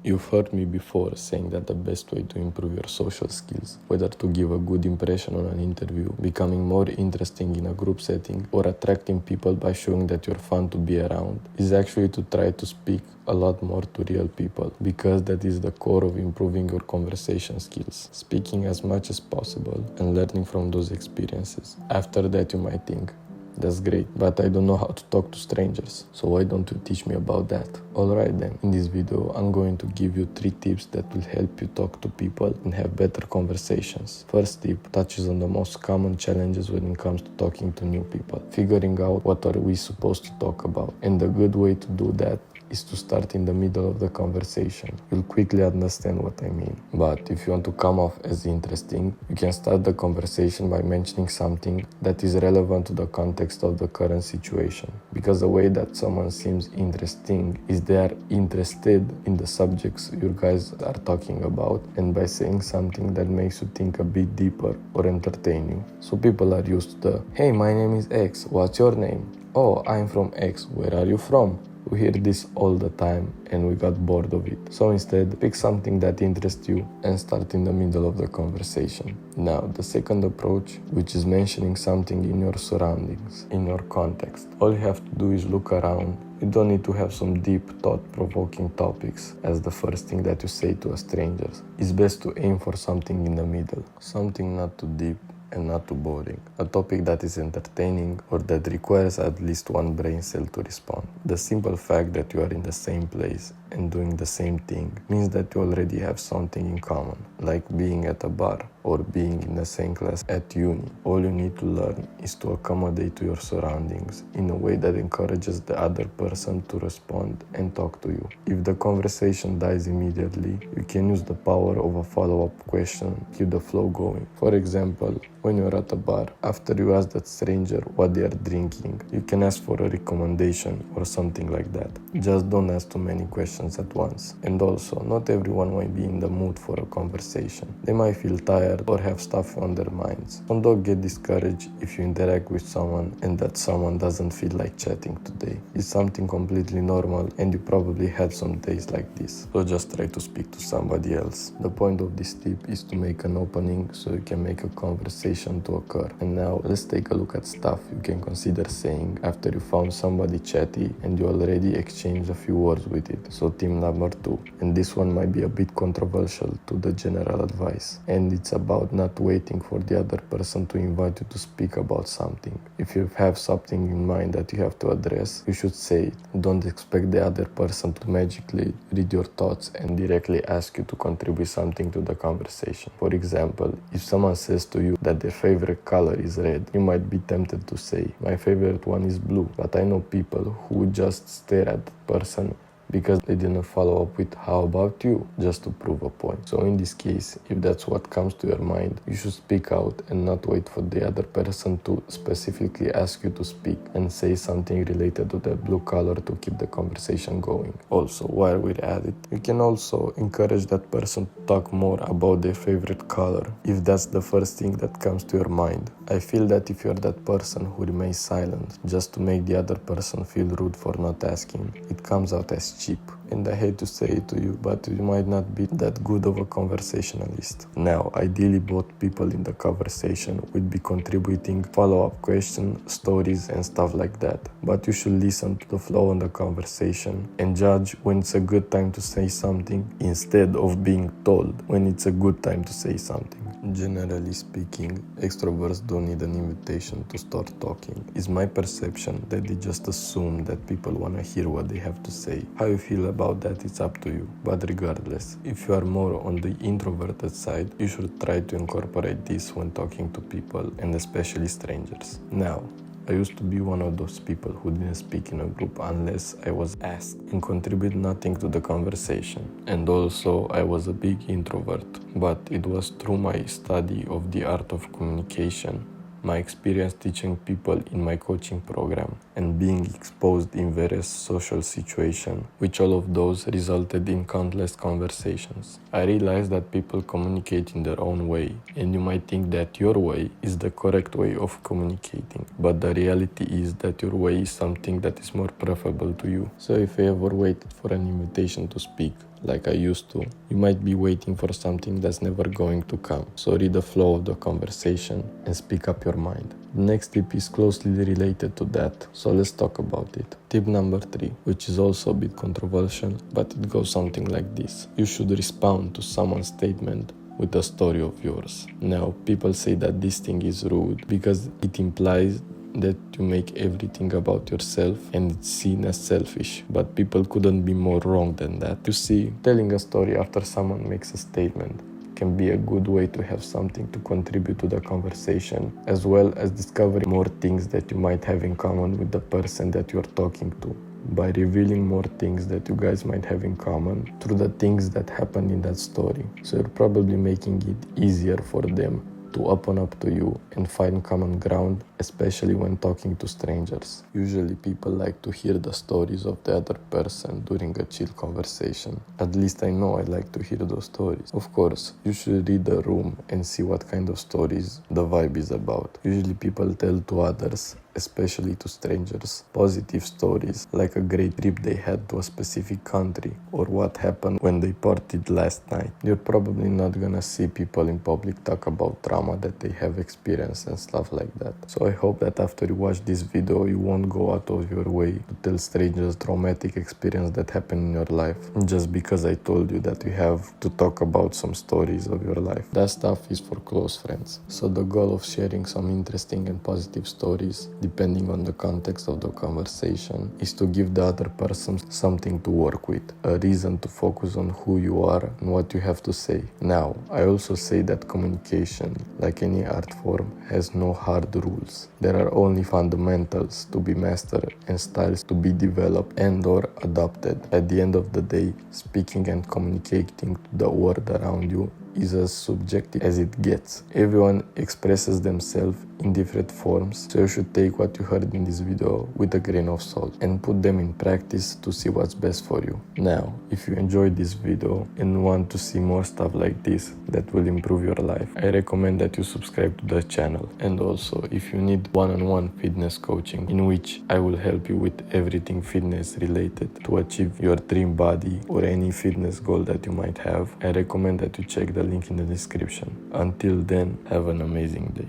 You've heard me before saying that the best way to improve your social skills, whether to give a good impression on an interview, becoming more interesting in a group setting, or attracting people by showing that you're fun to be around, is actually to try to speak a lot more to real people, because that is the core of improving your conversation skills, speaking as much as possible and learning from those experiences. After that, you might think, that's great, but I don't know how to talk to strangers, so why don't you teach me about that? Alright then, in this video I'm going to give you 3 tips that will help you talk to people and have better conversations. First tip touches on the most common challenges when it comes to talking to new people, figuring out what are we supposed to talk about, and a good way to do that is to start in the middle of the conversation. You'll quickly understand what I mean. But if you want to come off as interesting, you can start the conversation by mentioning something that is relevant to the context of the current situation. Because the way that someone seems interesting is they are interested in the subjects you guys are talking about, and by saying something that makes you think a bit deeper or entertain you. So people are used to the, hey, my name is X, what's your name? Oh, I'm from X, where are you from? We hear this all the time and we got bored of it. So instead, pick something that interests you and start in the middle of the conversation. Now, the second approach, which is mentioning something in your surroundings, in your context. All you have to do is look around. You don't need to have some deep, thought-provoking topics as the first thing that you say to a stranger. It's best to aim for something in the middle, something not too deep and not too boring. A topic that is entertaining or that requires at least one brain cell to respond. The simple fact that you are in the same place and doing the same thing means that you already have something in common, like being at a bar or being in the same class at uni. All you need to learn is to accommodate to your surroundings in a way that encourages the other person to respond and talk to you. If the conversation dies immediately, you can use the power of a follow-up question to keep the flow going. For example, when you're at a bar, after you ask that stranger what they are drinking, you can ask for a recommendation or something like that. Just don't ask too many questions at once. And also, not everyone might be in the mood for a conversation. They might feel tired or have stuff on their minds. So don't get discouraged if you interact with someone and that someone doesn't feel like chatting today. It's something completely normal and you probably had some days like this. So just try to speak to somebody else. The point of this tip is to make an opening so you can make a conversation to occur. And now let's take a look at stuff you can consider saying after you found somebody chatty and you already exchanged a few words with it. So tip number 2, and this one might be a bit controversial to the general advice, and it's about not waiting for the other person to invite you to speak about something. If you have something in mind that you have to address, you should say it. Don't expect the other person to magically read your thoughts and directly ask you to contribute something to the conversation. For example, if someone says to you that their favorite color is red, you might be tempted to say, my favorite one is blue, but I know people who would just stare at the person because they didn't follow up with how about you, just to prove a point. So in this case, if that's what comes to your mind, you should speak out and not wait for the other person to specifically ask you to speak and say something related to the blue color to keep the conversation going. Also, while we're at it, you can also encourage that person to talk more about their favorite color if that's the first thing that comes to your mind. I feel that if you're that person who remains silent just to make the other person feel rude for not asking, it comes out as cheap. And I hate to say it to you, but you might not be that good of a conversationalist. Now, ideally both people in the conversation would be contributing follow-up questions, stories and stuff like that. But you should listen to the flow in the conversation and judge when it's a good time to say something instead of being told when it's a good time to say something. Generally speaking, extroverts don't need an invitation to start talking. It's my perception that they just assume that people want to hear what they have to say. How you feel about that, it's up to you. But regardless, if you are more on the introverted side, you should try to incorporate this when talking to people and especially strangers. Now, I used to be one of those people who didn't speak in a group unless I was asked and contribute nothing to the conversation. And also I was a big introvert, but it was through my study of the art of communication, my experience teaching people in my coaching program, and being exposed in various social situations, which all of those resulted in countless conversations. I realized that people communicate in their own way, and you might think that your way is the correct way of communicating, but the reality is that your way is something that is more preferable to you. So if you ever waited for an invitation to speak, like I used to, you might be waiting for something that's never going to come. So read the flow of the conversation and speak up your mind. The next tip is closely related to that, so let's talk about it. Tip number 3, which is also a bit controversial, but it goes something like this. You should respond to someone's statement with a story of yours. Now, people say that this thing is rude because it implies that you make everything about yourself and it's seen as selfish, but people couldn't be more wrong than that. You see, telling a story after someone makes a statement can be a good way to have something to contribute to the conversation, as well as discovering more things that you might have in common with the person that you're talking to, by revealing more things that you guys might have in common through the things that happened in that story. So you're probably making it easier for them to open up to you and find common ground, especially when talking to strangers. Usually people like to hear the stories of the other person during a chill conversation. At least I know I like to hear those stories. Of course, you should read the room and see what kind of stories the vibe is about. Usually people tell to others, especially to strangers, positive stories like a great trip they had to a specific country or what happened when they partied last night. You're probably not gonna see people in public talk about trauma that they have experienced and stuff like that. So I hope that after you watch this video, you won't go out of your way to tell strangers traumatic experience that happened in your life just because I told you that you have to talk about some stories of your life. That stuff is for close friends. So the goal of sharing some interesting and positive stories, depending on the context of the conversation, is to give the other person something to work with, a reason to focus on who you are and what you have to say. Now, I also say that communication, like any art form, has no hard rules. There are only fundamentals to be mastered and styles to be developed and or adopted. At the end of the day, speaking and communicating to the world around you is as subjective as it gets. Everyone expresses themselves in different forms, so you should take what you heard in this video with a grain of salt and put them in practice to see what's best for you. Now, if you enjoyed this video and want to see more stuff like this that will improve your life, I recommend that you subscribe to the channel. And also, if you need one-on-one fitness coaching in which I will help you with everything fitness related to achieve your dream body or any fitness goal that you might have, I recommend that you check the link in the description. Until then, have an amazing day.